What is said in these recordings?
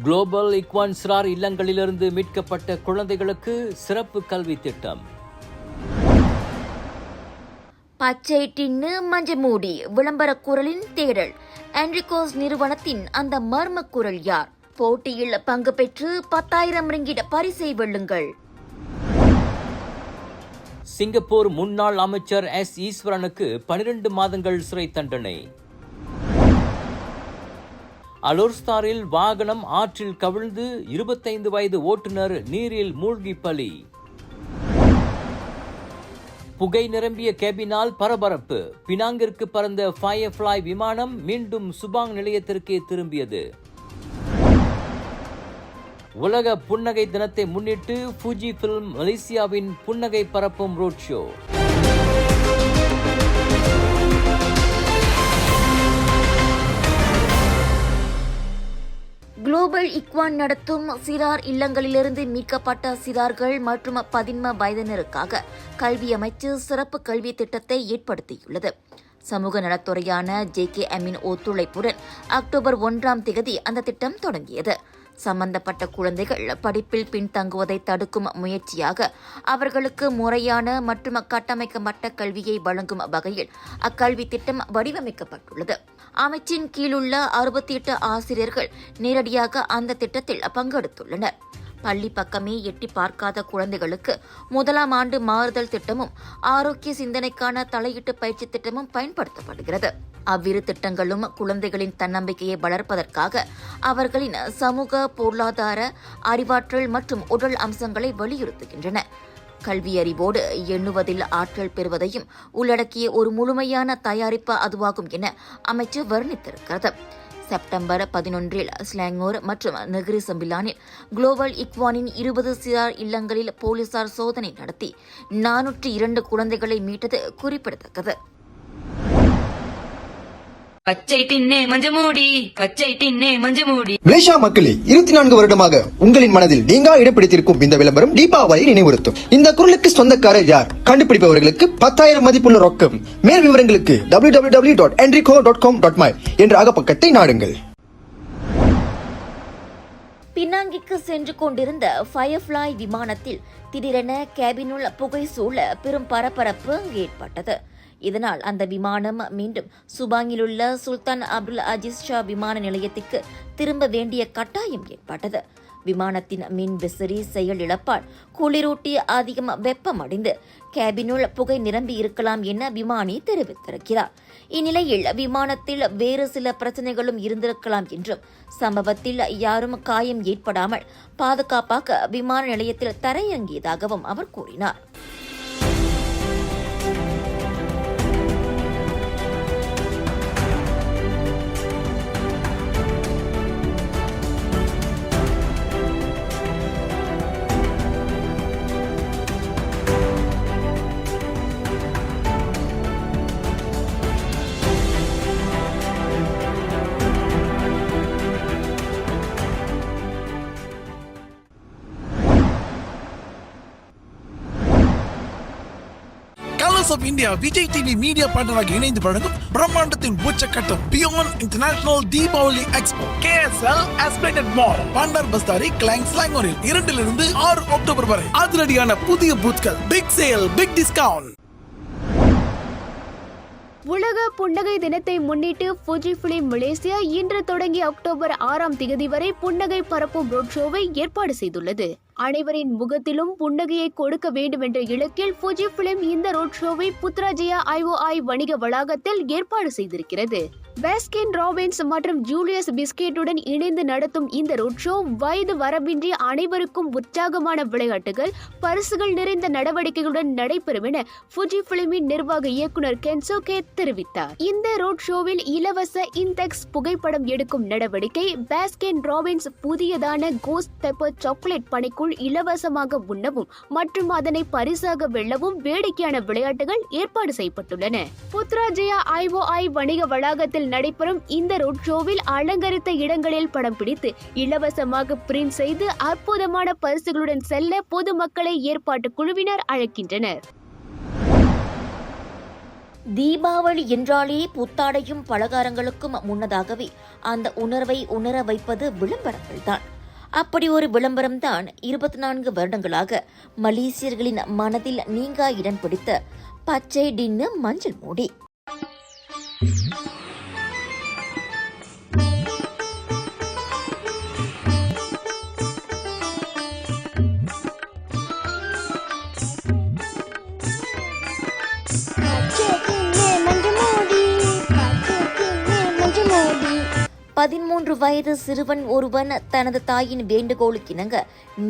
Global இக்வான் சிறார் இல்லங்களிலிருந்து மீட்கப்பட்ட குழந்தைகளுக்கு சிறப்பு கல்வி திட்டம். பச்சை டின்னு மஞ்ச மூடி விளம்பர குரலின் தேடல். என்ரிகோஸ் நிறுவனத்தின் அந்த மர்ம குரல் யார்? போட்டியில் பங்கு பெற்று 10,000 ரிங்கிட் பரிசை வெல்லுங்கள். சிங்கப்பூர் முன்னாள் அமைச்சர் எஸ். ஈஸ்வரனுக்கு 12 மாதங்கள் சிறை தண்டனை. அலோர்ஸ்தாரில் வாகனம் ஆற்றில் கவிழ்ந்து 25 வயது ஓட்டுநர் நீரில் மூழ்கி பலி. புகை நிரம்பிய கேபினால் பரபரப்பு. பினாங்கிற்கு பறந்த ஃபயர்ஃப்ளை விமானம் மீண்டும் சுபாங் நிலையத்திற்கே திரும்பியது. உலக புன்னகை தினத்தை முன்னிட்டு ஃபுஜி பிலிம் மலேசியாவின் புன்னகை பரப்பும் ரோட் ஷோ. குளோபல் இக்வான் நடத்தும் சிறார் இல்லங்களிலிருந்து மீட்கப்பட்ட சிறார்கள் மற்றும் 15 வயதினருக்காக கல்வி அமைச்சு சிறப்பு கல்வி திட்டத்தை ஏற்படுத்தியுள்ளது. சமூக நலத்துறையான JKMஇன் ஒத்துழைப்புடன் அக்டோபர் 1 அந்த திட்டம் தொடங்கியது. சம்பந்தப்பட்ட குழந்தைகள் படிப்பில் பின்தங்குவதை தடுக்கும் முயற்சியாக அவர்களுக்கு முறையான மற்றும் கட்டமைக்கப்பட்ட கல்வியை வழங்கும் வகையில் அக்கல்வி திட்டம் வடிவமைக்கப்பட்டுள்ளது. அமைச்சின் கீழுள்ள 68 ஆசிரியர்கள் நேரடியாக அந்த திட்டத்தில் பங்கெடுத்துள்ளனர். பள்ளி பக்கமே எட்டி பார்க்காத குழந்தைகளுக்கு 1ஆம் ஆண்டு மாறுதல் திட்டமும் ஆரோக்கிய சிந்தனைக்கான தலையீட்டு பயிற்சி திட்டமும் பயன்படுத்தப்படுகிறது. அவ்விரு திட்டங்களும் குழந்தைகளின் தன்னம்பிக்கையை வளர்ப்பதற்காக அவர்களின் சமூக, பொருளாதார, அறிவாற்றல் மற்றும் உடல் அம்சங்களை வலியுறுத்துகின்றன. கல்வியறிவோடு எண்ணுவதில் ஆற்றல் பெறுவதையும் உள்ளடக்கிய ஒரு முழுமையான தயாரிப்பு அதுவாகும் என அமைச்சு வர்ணித்திருக்கிறது. செப்டம்பர் 11 ஸ்லாங்கோர் மற்றும் நெகிரி சம்பிலானில் குளோபல் இக்வானின் 20 சிறார் இல்லங்களில் போலீசார் சோதனை நடத்தி 402 குழந்தைகளை மீட்டது குறிப்பிடத்தக்கது. பச்சை டின்னே மஞ்சமூடி, பச்சை டின்னே மஞ்சமூடி. மலேசியா மக்களே, 24 வருடமாக உங்களின் மனதில் நீங்கா இடம் பிடித்திருக்கும் இந்த விளம்பரம் தீபாவளி நினைவுறுத்தும். இந்த குரலுக்கு சொந்தக்காரர் யார்? கண்டுபிடிப்பவர்களுக்கு 10,000 மதிப்புள்ள ரொக்கம். மேல் விவரங்களுக்கு www.enrico.com.my என்ற அகப்பக்கத்தை நாடுங்கள். பினாங்கிக்கு சென்று கொண்டிருந்த ஃபயர்ஃப்ளை விமானத்தில் திடீரென கேபினுள் புகை சூழ பெரும் பரபரப்பு ஏற்பட்டது. இதனால் அந்த விமானம் மீண்டும் சுபாங்கிலுள்ள சுல்தான் அப்துல் அஜீஸ் ஷா விமான நிலையத்திற்கு திரும்ப வேண்டிய கட்டாயம் ஏற்பட்டது. விமானத்தின் மின் விசிறி செயல் இழப்பால் குளிரூட்டி அதிகம் வெப்பமடைந்து கேபினுள் புகை நிரம்பி இருக்கலாம் என விமானி தெரிவித்திருக்கிறார். இந்நிலையில் விமானத்தில் வேறு சில பிரச்சனைகளும் இருந்திருக்கலாம் என்றும் சம்பவத்தில் யாரும் காயம் ஏற்படாமல் பாதுகாப்பாக விமான நிலையத்தில் தரையிறங்கியதாகவும் அவர் கூறினார். Of India Vijay TV media பார்ட்னராக இணைந்து வழங்கும் பிரம்மாண்டத்தின் உச்சக்கட்டம் beyond international Deepavali expo KSL Esplanade mall Bandar Bestari Klang ஸ்லாங்கோரில் 2 to 6 அக்டோபர் வரை அதிரடியான புதிய பூத்கள், பிக் சேல், பிக் டிஸ்கவுண்ட். உலக புன்னகை தினத்தை முன்னிட்டு ஃபுஜி பிலிம் மலேசியா இன்று தொடங்கி அக்டோபர் 6 வரை புன்னகை பரப்பும் ரோட் ஷோவை ஏற்பாடு செய்துள்ளது. அனைவரின் முகத்திலும் புன்னகையை கொடுக்க வேண்டும் என்ற இலக்கில் ஃபுஜி பிலிம் இந்த ரோட் ஷோவை புத்ராஜயா IOI வணிக வளாகத்தில் ஏற்பாடு செய்திருக்கிறது. பாஸ்கின் ராபின்ஸ் மற்றும் ஜூலியஸ் பிஸ்கெட்டுடன் இணைந்து நடத்தும் இந்த ரோட் ஷோ வயது வரம்பின்றி அனைவருக்கும் உற்சாகமான விளையாட்டுகள், பரிசுகள் நிறைந்த நடவடிக்கைகளுடன் நடைபெறும் என ஃபுஜி பிலிமின் நிர்வாக இயக்குனர் கென்சோகே தெரிவித்தார். இந்த ரோட் ஷோவில் இலவச இன்டெக்ஸ் புகைப்படம் எடுக்கும் நடவடிக்கை, பாஸ்கின் ராபின்ஸ் புதியதான கோஸ்ட் பெப்பர் சாக்லேட் பனைக்குள் இலவசமாக உண்ணவும் மற்றும் அதனை பரிசாக வெல்லவும் வேடிக்கையான விளையாட்டுகள் ஏற்பாடு செய்யப்பட்டுள்ளன. புத்ராஜயா IOI வணிக வளாகத்தில் நடைபெறும் இந்த ரோட் ஷோவில் அலங்கரித்த இடங்களில் படம் பிடித்து இலவசமாக பிரிண்ட் செய்து அற்புதமான பரிசுகளுடன் செல்ல பொதுமக்களை ஏற்பாட்டு குழுவினர் அழைக்கின்றனர். தீபாவளி என்றாலே புத்தாடையும் பலகாரங்களுக்கும் முன்னதாகவே அந்த உணர்வை உணர வைப்பது விளம்பரங்கள்தான். அப்படி ஒரு விளம்பரம்தான் 24 வருடங்களாக மலேசியர்களின் மனதில் நீங்கா இடம் பிடித்த பச்சை டின்னு மஞ்சள் மூடி. பதிமூன்று வயது சிறுவன் ஒருவன் தனது தாயின் வேண்டுகோளுக்கிணங்க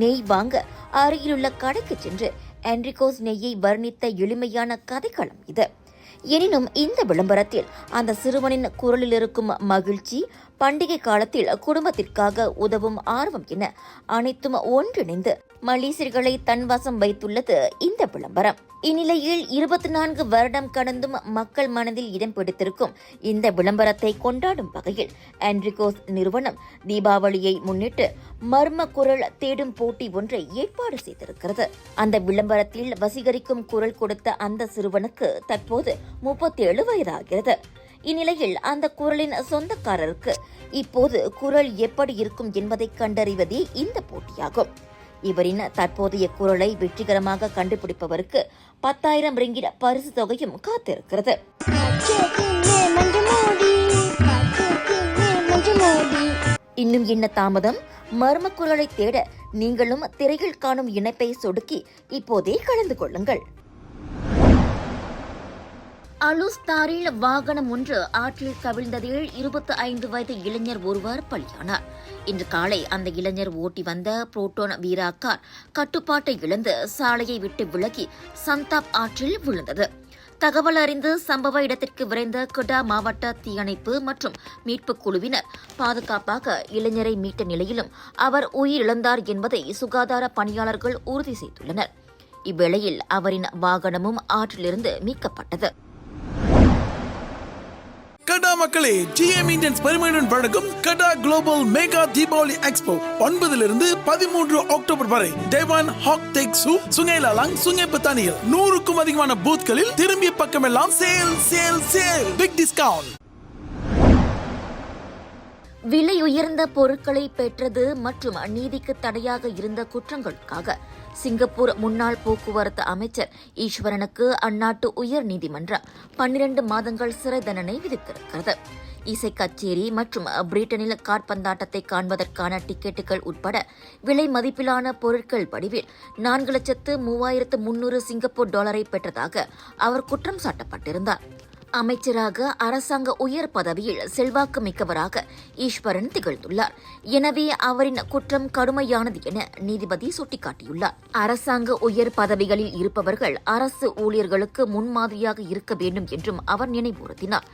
நெய் வாங்க அருகிலுள்ள கடைக்கு சென்று என்ரிகோஸ் நெய்யை வர்ணித்த எளிமையான கதைக்களம் இது. எனினும் இந்த விளம்பரத்தில் அந்த சிறுவனின் குரலில் இருக்கும் மகிழ்ச்சி, பண்டிகை காலத்தில் குடும்பத்திற்காக உதவும் ஆர்வம் என அனைத்தும் ஒன்றிணைந்து மலேசியர்களை தன்வசம் வைத்துள்ளது இந்த விளம்பரம். இந்நிலையில் 24 வருடம் கடந்தும் மக்கள் மனதில் இடம் பிடித்திருக்கும் இந்த விளம்பரத்தை கொண்டாடும் வகையில் என்ரிகோஸ் நிறுவனம் தீபாவளியை முன்னிட்டு மர்ம குரல் தேடும் போட்டி ஒன்றை ஏற்பாடு செய்திருக்கிறது. அந்த விளம்பரத்தில் வசீகரிக்கும் குரல் கொடுத்த அந்த சிறுவனுக்கு தற்போது 37 வயதாகிறது. இந்நிலையில் அந்த குரலின் சொந்தக்காரருக்கு இப்போது குரல் எப்படி இருக்கும் என்பதை கண்டறிவதே இந்த போட்டியாகும். இவரின் தற்போதைய குரலை வெற்றிகரமாக கண்டுபிடிப்பவருக்கு 10,000 ரிங்கிட் பரிசு தொகையும் காத்திருக்கிறது. இன்னும் என்ன தாமதம்? மர்ம குரலை தேட நீங்களும் திரையில் காணும் இணைப்பை சொடுக்கி இப்போதே கலந்து கொள்ளுங்கள். அலுஸ்தாரில் வாகனம் ஒன்று ஆற்றில் கவிழ்ந்ததில் 25 வயது இளைஞர் ஒருவர் பலியானார். இன்று காலை அந்த இளைஞர் ஓட்டி வந்த புரோட்டோன் வீரா கார் கட்டுப்பாட்டை இழந்து சாலையை விட்டு விலகி சந்தாப் ஆற்றில் விழுந்தது. தகவல் அறிந்து சம்பவ இடத்திற்கு விரைந்த குடா மாவட்ட தீயணைப்பு மற்றும் மீட்புக் குழுவினர் பாதுகாப்பாக இளைஞரை மீட்ட நிலையிலும் அவர் உயிரிழந்தார் என்பதை சுகாதார பணியாளர்கள் உறுதி செய்துள்ளனர். இவ்வேளையில் அவரின் வாகனமும் ஆற்றிலிருந்து மீட்கப்பட்டது. கடா மக்களே, GM இந்தியன்ஸ் பெருமையுடன் வழங்கும் கடா global mega Deepavali expo 9 to 13 October வரை Dewan Hak Tek Choo Sungai Lalang Sungai பத்தானியில் 100க்கும் அதிகமான பூத்களில் திரும்பிய பக்கமெல்லாம் sale sale sale big discount. விலை உயர்ந்த பொருட்களை பெற்றது மற்றும் நீதிக்கு தடையாக இருந்த குற்றங்களுக்காக சிங்கப்பூர் முன்னாள் போக்குவரத்து அமைச்சர் ஈஸ்வரனுக்கு அந்நாட்டு உயர் நீதிமன்றம் 12 மாதங்கள் சிறை தண்டனை விதித்திருக்கிறது. இசை கச்சேரி மற்றும் பிரிட்டனில் காற்பந்தாட்டத்தை காண்பதற்கான டிக்கெட்டுகள் உட்பட விலை மதிப்பிலான பொருட்கள் வடிவில் 4,03,300 சிங்கப்பூர் டாலரை பெற்றதாக அவர் குற்றம் சாட்டப்பட்டிருந்தார். அமைச்சராக அரசாங்க உயர் பதவியில் செல்வாக்கு மிக்கவராக ஈஸ்வரன் திகழ்ந்துள்ளார். எனவே அவரின் குற்றம் கடுமையானது என நீதிபதி சுட்டிக்காட்டியுள்ளார். அரசாங்க உயர் பதவிகளில் இருப்பவர்கள் அரசு ஊழியர்களுக்கு முன்மாதிரியாக இருக்க வேண்டும் என்றும் அவர் நினைவுறுத்தினார்.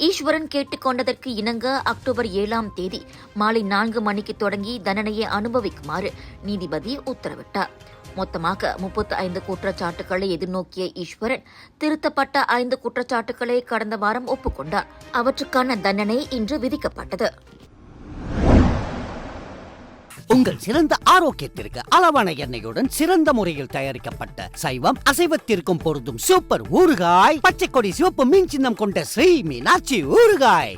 ஈஸ்வரன் கேட்டுக்கொண்டதற்கு இணங்க அக்டோபர் 7ஆம் தேதி மாலை 4 மணிக்கு தொடங்கி தண்டனையை அனுபவிக்குமாறு நீதிபதி உத்தரவிட்டார். மொத்தமாக 35 குற்றச்சாட்டுகளை எதிர்நோக்கிய ஈஸ்வரன் திருத்தப்பட்ட 5 குற்றச்சாட்டுகளை கடந்த வாரம் ஒப்புக்கொண்டார். அவற்றுக்கான தண்டனை இன்று விதிக்கப்பட்டது. உங்கள் சிறந்த ஆரோக்கியத்திற்கு அளவான எண்ணெயுடன் சிறந்த முறையில் தயாரிக்கப்பட்ட சைவம் அசைவத்திற்கும் பொருந்தும் சூப்பர் ஊறுகாய், பச்சை கொடி சிவப்பு மீன் சின்னம் கொண்ட ஸ்ரீ மீனாட்சி ஊறுகாய்.